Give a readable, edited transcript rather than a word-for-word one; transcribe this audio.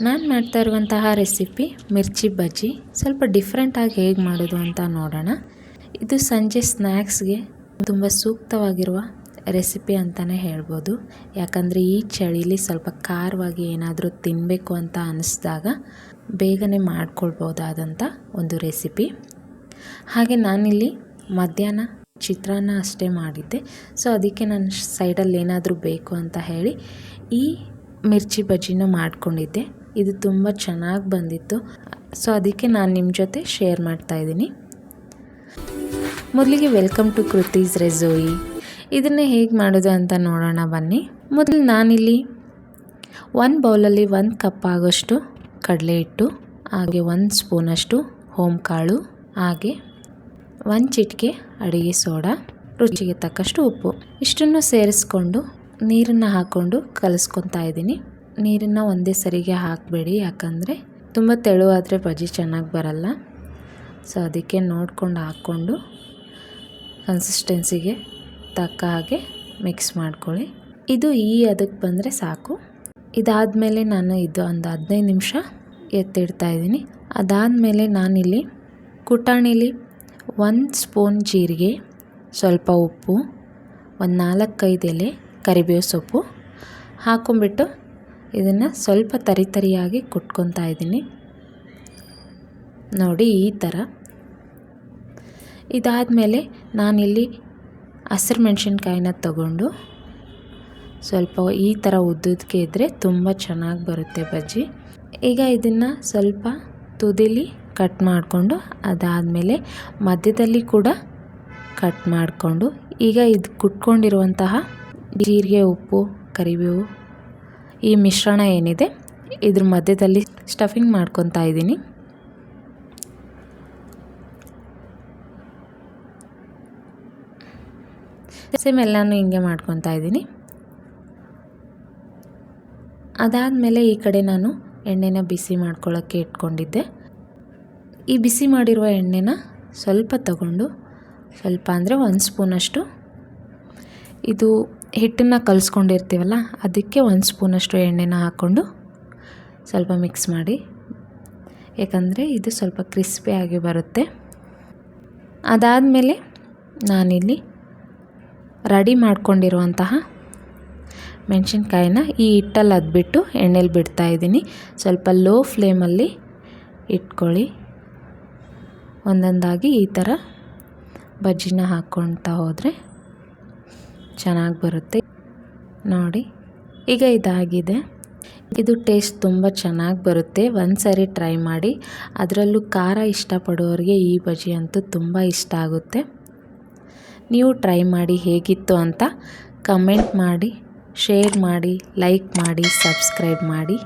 ನಾನು ಮಾಡ್ತಾ ಇರುವಂತಹ ರೆಸಿಪಿ ಮಿರ್ಚಿ ಬಜ್ಜಿ ಸ್ವಲ್ಪ ಡಿಫ್ರೆಂಟಾಗಿ ಹೇಗೆ ಮಾಡೋದು ಅಂತ ನೋಡೋಣ. ಇದು ಸಂಜೆ ಸ್ನ್ಯಾಕ್ಸ್ಗೆ ತುಂಬ ಸೂಕ್ತವಾಗಿರುವ ರೆಸಿಪಿ ಅಂತಲೇ ಹೇಳ್ಬೋದು. ಯಾಕಂದರೆ ಈ ಚಳಿಲಿ ಸ್ವಲ್ಪ ಖಾರವಾಗಿ ಏನಾದರೂ ತಿನ್ನಬೇಕು ಅಂತ ಅನ್ನಿಸ್ದಾಗ ಬೇಗನೆ ಮಾಡ್ಕೊಳ್ಬೋದಾದಂಥ ಒಂದು ರೆಸಿಪಿ. ಹಾಗೆ ನಾನಿಲ್ಲಿ ಮಧ್ಯಾಹ್ನ ಚಿತ್ರಾನ್ನ ಅಷ್ಟೇ ಮಾಡಿದ್ದೆ. ಸೊ ಅದಕ್ಕೆ ನಾನು ಸೈಡಲ್ಲಿ ಏನಾದರೂ ಬೇಕು ಅಂತ ಹೇಳಿ ಈ ಮಿರ್ಚಿ ಬಜ್ಜಿನ ಮಾಡ್ಕೊಂಡಿದ್ದೆ. ಇದು ತುಂಬ ಚೆನ್ನಾಗಿ ಬಂದಿತ್ತು. ಸೊ ಅದಕ್ಕೆ ನಾನು ನಿಮ್ಮ ಜೊತೆ ಶೇರ್ ಮಾಡ್ತಾಯಿದ್ದೀನಿ. ಮೊದಲಿಗೆ ವೆಲ್ಕಮ್ ಟು ಕೃತೀಸ್ ರೆಸೋಯಿ. ಇದನ್ನೇ ಹೇಗೆ ಮಾಡೋದು ಅಂತ ನೋಡೋಣ ಬನ್ನಿ. ಮೊದಲು ನಾನಿಲ್ಲಿ 1 ಬೌಲಲ್ಲಿ 1 ಕಪ್ ಆಗೋಷ್ಟು ಕಡಲೆ ಹಿಟ್ಟು, ಹಾಗೆ 1 ಸ್ಪೂನಷ್ಟು ಹೋಮ್ಕಾಳು, ಹಾಗೆ 1 ಚಿಟಿಕೆ ಅಡುಗೆ ಸೋಡಾ, ರುಚಿಗೆ ತಕ್ಕಷ್ಟು ಉಪ್ಪು, ಇಷ್ಟನ್ನು ಸೇರಿಸ್ಕೊಂಡು ನೀರನ್ನು ಹಾಕ್ಕೊಂಡು ಕಲಿಸ್ಕೊತಾ ಇದ್ದೀನಿ. ನೀರನ್ನು ಒಂದೇ ಸರಿಗೆ ಹಾಕಬೇಡಿ, ಯಾಕಂದರೆ ತುಂಬ ತೆಳುವಾದರೆ ಬಜ್ಜಿ ಚೆನ್ನಾಗಿ ಬರಲ್ಲ. ಸೊ ಅದಕ್ಕೆ ನೋಡ್ಕೊಂಡು ಹಾಕ್ಕೊಂಡು ಕನ್ಸಿಸ್ಟೆನ್ಸಿಗೆ ತಕ್ಕ ಹಾಗೆ ಮಿಕ್ಸ್ ಮಾಡ್ಕೊಳ್ಳಿ. ಇದು ಅದಕ್ಕೆ ಬಂದರೆ ಸಾಕು. ಇದಾದಮೇಲೆ ನಾನು ಇದು ಒಂದು 15 ನಿಮಿಷ ಎತ್ತಿಡ್ತಾ ಇದ್ದೀನಿ. ಅದಾದಮೇಲೆ ನಾನಿಲ್ಲಿ ಕುಟಾಣಿಲಿ 1 ಸ್ಪೂನ್ ಜೀರಿಗೆ, ಸ್ವಲ್ಪ ಉಪ್ಪು, ಒಂದು 4-5 ಎಲೆ ಕರಿಬೇವು ಸೊಪ್ಪು ಹಾಕೊಂಡ್ಬಿಟ್ಟು ಇದನ್ನು ಸ್ವಲ್ಪ ತರಿಯಾಗಿ ಕುಟ್ಕೊತಾ ಇದ್ದೀನಿ. ನೋಡಿ ಈ ಥರ. ಇದಾದಮೇಲೆ ನಾನಿಲ್ಲಿ ಹಸಿರು ಮೆಣಸಿನ್ಕಾಯಿನ ತಗೊಂಡು ಸ್ವಲ್ಪ ಈ ಥರ ಉದ್ದುದಕ್ಕೆ ಇದ್ದರೆ ತುಂಬ ಚೆನ್ನಾಗಿ ಬರುತ್ತೆ ಬಜ್ಜಿ. ಈಗ ಇದನ್ನು ಸ್ವಲ್ಪ ತುದಿಲಿ ಕಟ್ ಮಾಡಿಕೊಂಡು ಅದಾದಮೇಲೆ ಮಧ್ಯದಲ್ಲಿ ಕೂಡ ಕಟ್ ಮಾಡಿಕೊಂಡು ಈಗ ಇದು ಕುಟ್ಕೊಂಡಿರುವಂತಹ ಜೀರಿಗೆ, ಉಪ್ಪು, ಕರಿಬೇವು ಈ ಮಿಶ್ರಣ ಏನಿದೆ ಇದ್ರ ಮಧ್ಯದಲ್ಲಿ ಸ್ಟಫಿಂಗ್ ಮಾಡ್ಕೊತಾ ಇದ್ದೀನಿ. ಸೇಮ್ ಎಲ್ಲನೂ ಹಿಂಗೆ ಮಾಡ್ಕೊತಾ ಇದ್ದೀನಿ. ಅದಾದಮೇಲೆ ಈ ಕಡೆ ನಾನು ಎಣ್ಣೆನ ಬಿಸಿ ಮಾಡ್ಕೊಳ್ಳೋಕ್ಕೆ ಇಟ್ಕೊಂಡಿದ್ದೆ. ಈ ಬಿಸಿ ಮಾಡಿರುವ ಎಣ್ಣೆನ ಸ್ವಲ್ಪ ತಗೊಂಡು, ಸ್ವಲ್ಪ ಅಂದರೆ 1 ಸ್ಪೂನಷ್ಟು ಇದು ಹಿಟ್ಟನ್ನು ಕಲಿಸ್ಕೊಂಡಿರ್ತೀವಲ್ಲ ಅದಕ್ಕೆ 1 ಸ್ಪೂನಷ್ಟು ಎಣ್ಣೆನ ಹಾಕ್ಕೊಂಡು ಸ್ವಲ್ಪ ಮಿಕ್ಸ್ ಮಾಡಿ, ಯಾಕಂದರೆ ಇದು ಸ್ವಲ್ಪ ಕ್ರಿಸ್ಪಿಯಾಗಿ ಬರುತ್ತೆ. ಅದಾದಮೇಲೆ ನಾನಿಲ್ಲಿ ರೆಡಿ ಮಾಡ್ಕೊಂಡಿರುವಂತಹ ಮೆಣಸಿನ್ಕಾಯಿನ ಈ ಹಿಟ್ಟಲ್ಲಿ ಅದ್ಬಿಟ್ಟು ಎಣ್ಣೆಲಿ ಬಿಡ್ತಾಯಿದ್ದೀನಿ. ಸ್ವಲ್ಪ ಲೋ ಫ್ಲೇಮಲ್ಲಿ ಇಟ್ಕೊಳ್ಳಿ. ಒಂದೊಂದಾಗಿ ಈ ಥರ ಬಜ್ಜಿನ ಹಾಕ್ಕೊಳ್ತಾ ಹೋದರೆ ಚೆನ್ನಾಗಿ ಬರುತ್ತೆ. ನೋಡಿ ಈಗ ಇದಾಗಿದೆ. ಇದು ಟೇಸ್ಟ್ ತುಂಬ ಚೆನ್ನಾಗಿ ಬರುತ್ತೆ. ಒಂದು ಸಾರಿ ಟ್ರೈ ಮಾಡಿ. ಅದರಲ್ಲೂ ಖಾರ ಇಷ್ಟಪಡೋರಿಗೆ ಈ ಬಜ್ಜಿ ಅಂತೂ ತುಂಬ ಇಷ್ಟ ಆಗುತ್ತೆ. ನೀವು ಟ್ರೈ ಮಾಡಿ ಹೇಗಿತ್ತು ಅಂತ ಕಮೆಂಟ್ ಮಾಡಿ, ಶೇರ್ ಮಾಡಿ, ಲೈಕ್ ಮಾಡಿ, ಸಬ್ಸ್ಕ್ರೈಬ್ ಮಾಡಿ.